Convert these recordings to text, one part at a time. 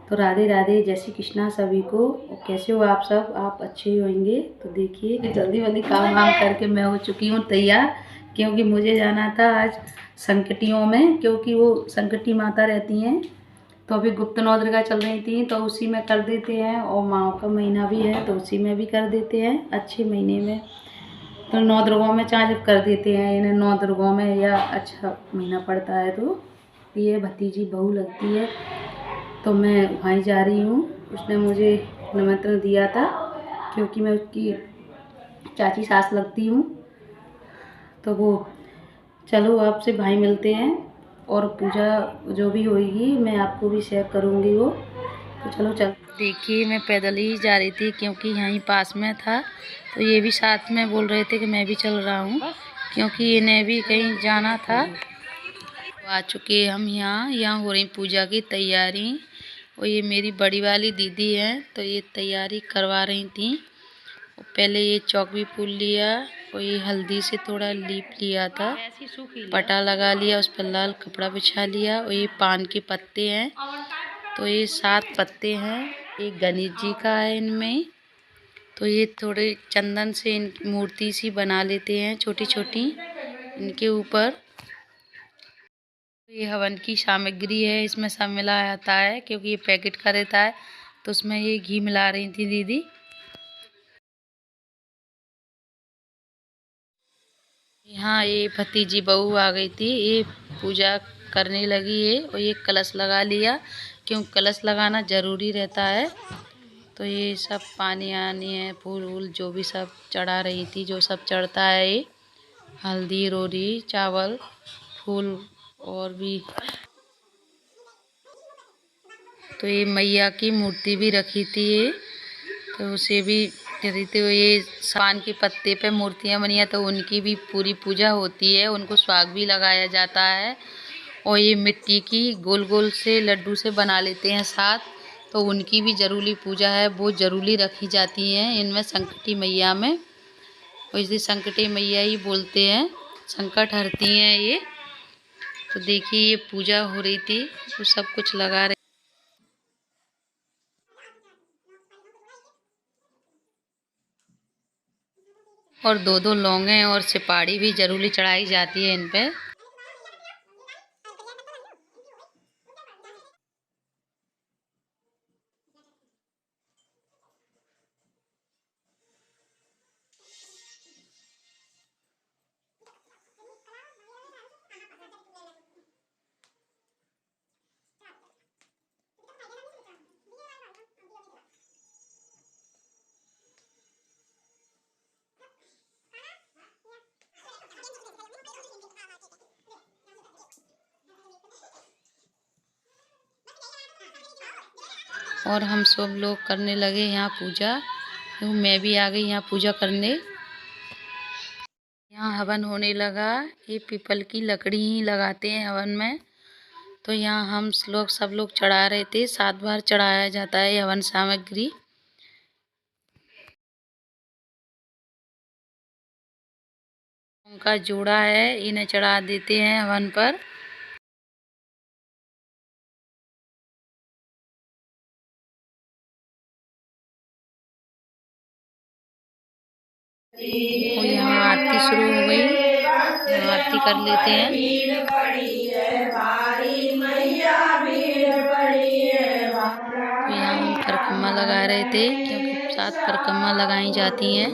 तो राधे राधे, जय श्री कृष्णा सभी को। कैसे हो आप सब? आप अच्छे ही होंगे। तो देखिए जल्दी जल्दी काम वाम करके मैं हो चुकी हूँ तैयार, क्योंकि मुझे जाना था आज संकटियों में, क्योंकि वो संकटी माता रहती हैं। तो अभी गुप्त नौ दुर्गा चल रही थी तो उसी में कर देते हैं, और माँ का महीना भी है तो उसी में भी कर देते हैं अच्छे महीने में। तो नौ दुर्गाओं में चाहे जब कर देते हैं इन्हें, नौ दुर्गाओं में या अच्छा महीना पड़ता है तो ये भतीजी बहू लगती है। तो मैं वहीं जा रही हूँ। उसने मुझे निमंत्रण दिया था क्योंकि मैं उसकी चाची सास लगती हूँ। तो वो चलो आपसे भाई मिलते हैं, और पूजा जो भी होगी मैं आपको भी शेयर करूँगी वो। तो चलो चल। देखिए मैं पैदल ही जा रही थी क्योंकि यहीं पास में था, तो ये भी साथ में बोल रहे थे कि मैं भी चल रहा हूँ क्योंकि इन्हें भी कहीं जाना था। आ चुके हम यहाँ हो रही पूजा की तैयारी। और ये मेरी बड़ी वाली दीदी है तो ये तैयारी करवा रही थी। पहले ये चौक भी फूल लिया और ये हल्दी से थोड़ा लीप लिया था, पटा लगा लिया, उस पर लाल कपड़ा बिछा लिया। और ये पान के पत्ते हैं, तो ये 7 पत्ते हैं, एक गणेश जी का है इनमें। तो ये थोड़े चंदन से इन मूर्ति सी बना लेते हैं छोटी छोटी इनके ऊपर। ये हवन की सामग्री है, इसमें सब मिला आता है क्योंकि ये पैकेट का रहता है। तो उसमें ये घी मिला रही थी दीदी। यहाँ ये भतीजी बहू आ गई थी, ये पूजा करने लगी है और ये कलश लगा लिया, क्यों कलश लगाना ज़रूरी रहता है। तो ये सब पानी आनी है, फूल वूल जो भी सब चढ़ा रही थी, जो सब चढ़ता है ये हल्दी रोरी चावल फूल और भी। तो ये मैया की मूर्ति भी रखी थी ये, तो उसे भी करी थी। ये पान के पत्ते पे मूर्तियाँ बनी है तो उनकी भी पूरी पूजा होती है, उनको स्वाग भी लगाया जाता है। और ये मिट्टी की गोल गोल से लड्डू से बना लेते हैं साथ, तो उनकी भी जरूरी पूजा है, वो जरूरी रखी जाती हैं इनमें संकटी मैया में। और इसे संकटी मैया ही बोलते हैं, संकट हरती हैं ये। तो देखिए ये पूजा हो रही थी तो सब कुछ लगा रहे, और 2-2 लौंगे और सुपारी भी जरूरी चढ़ाई जाती है इन पे। और हम सब लोग करने लगे यहाँ पूजा, तो मैं भी आ गई यहाँ पूजा करने। यहाँ हवन होने लगा, ये पीपल की लकड़ी ही लगाते हैं हवन में। तो यहाँ हम लोग सब लोग चढ़ा रहे थे, 7 बार चढ़ाया जाता है हवन सामग्री। उनका जोड़ा है, इन्हें चढ़ा देते हैं हवन पर। और यहाँ आरती शुरू हो गई, आरती कर लेते हैं। तो यहाँ हम परिक्रमा लगा रहे थे क्योंकि 7 परिक्रमा लगाई जाती हैं।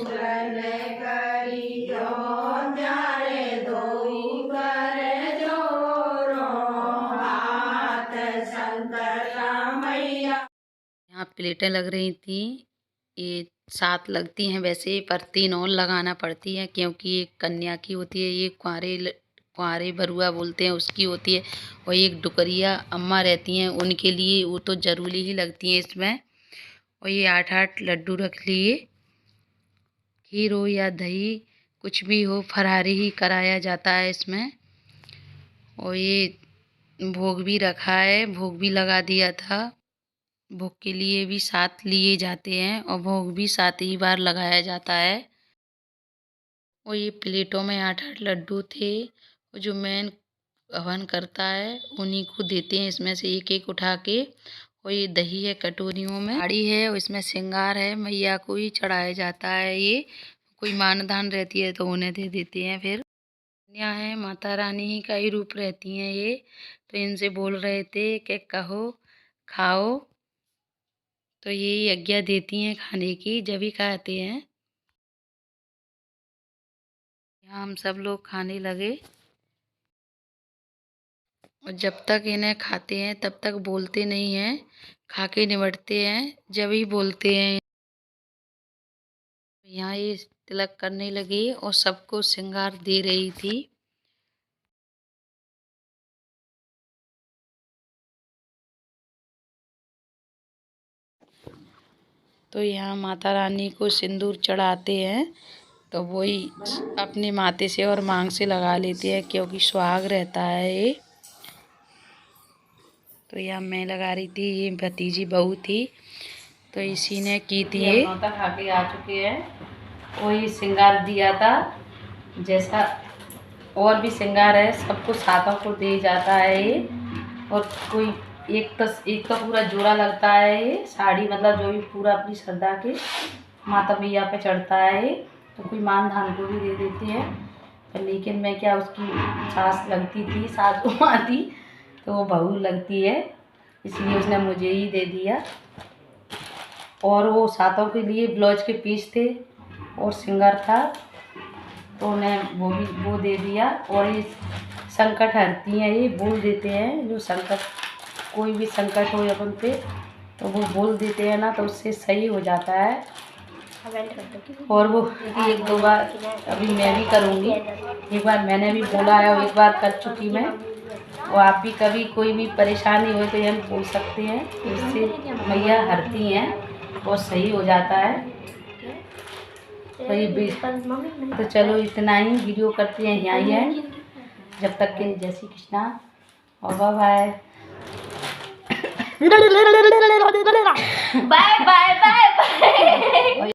यहाँ प्लेटें लग रही थी, ये 7 लगती हैं वैसे, पर 3 और लगाना पड़ती है क्योंकि एक कन्या की होती है, ये कुंवारे बरुआ बोलते हैं उसकी होती है, और एक डुकरिया अम्मा रहती हैं उनके लिए वो तो ज़रूरी ही लगती हैं इसमें। और ये 8-8 लड्डू रख लिए, खीर हो या दही कुछ भी हो, फरारी ही कराया जाता है इसमें। और ये भोग भी रखा है, भोग भी लगा दिया था। भोग के लिए भी 7 लिए जाते हैं और भोग भी 7 ही बार लगाया जाता है। और ये प्लेटों में 8-8 लड्डू थे, और जो मेन हवन करता है उन्हीं को देते हैं इसमें से एक एक उठा के। कोई दही है कटोरियों में, साड़ी है और इसमें श्रृंगार है। मैया को ही चढ़ाया जाता है। ये कोई मानदान रहती है तो उन्हें दे देते हैं। फिर कन्या है, माता रानी ही का ही रूप रहती हैं ये। तो इनसे बोल रहे थे कि कहो खाओ, तो ये आज्ञा देती हैं खाने की, जब ही खाते हैं। यहाँ हम सब लोग खाने लगे और जब तक इन्हें खाते हैं तब तक बोलते नहीं हैं, खा के निबटते हैं जब ही बोलते हैं। यहाँ ये तिलक करने लगी और सबको श्रृंगार दे रही थी। तो यहाँ माता रानी को सिंदूर चढ़ाते हैं तो वही अपने माथे से और मांग से लगा लेते हैं, क्योंकि सुहाग रहता है ये। तो यहाँ मैं लगा रही थी, ये भतीजी बहू थी तो इसी ने की थी। ये खा के आ चुके हैं। वही श्रृंगार दिया था, जैसा और भी श्रृंगार है सबको सातों को दे जाता है ये। और कोई एक तो पूरा जोड़ा लगता है ये साड़ी, मतलब जो भी पूरा अपनी श्रद्धा के माता मैया पे चढ़ता है ये। तो कोई मान धान को भी दे देते हैं, पर लेकिन मैं क्या, उसकी सास लगती थी, सास माँ थी तो वो बहू लगती है, इसलिए उसने मुझे ही दे दिया। और वो सातों के लिए ब्लाउज के पीस थे और सिंगर था तो उन्हें वो दे दिया। और ये संकट हरती हैं, ये बोल देते हैं, जो संकट कोई भी संकट हो अपन पे तो वो बोल देते हैं ना, तो उससे सही हो जाता है। और वो एक दो बार अभी मैं भी करूँगी, एक बार मैंने भी बोला है और एक बार कर चुकी मैं। और आप भी कभी कोई भी परेशानी हो तो ये हम बोल सकते हैं, इससे मैया हरती हैं और सही हो जाता है। तो ये तो चलो इतना ही वीडियो करते हैं यहाँ ही है। जब तक के जय श्री कृष्णा और bye bye bye bye bye.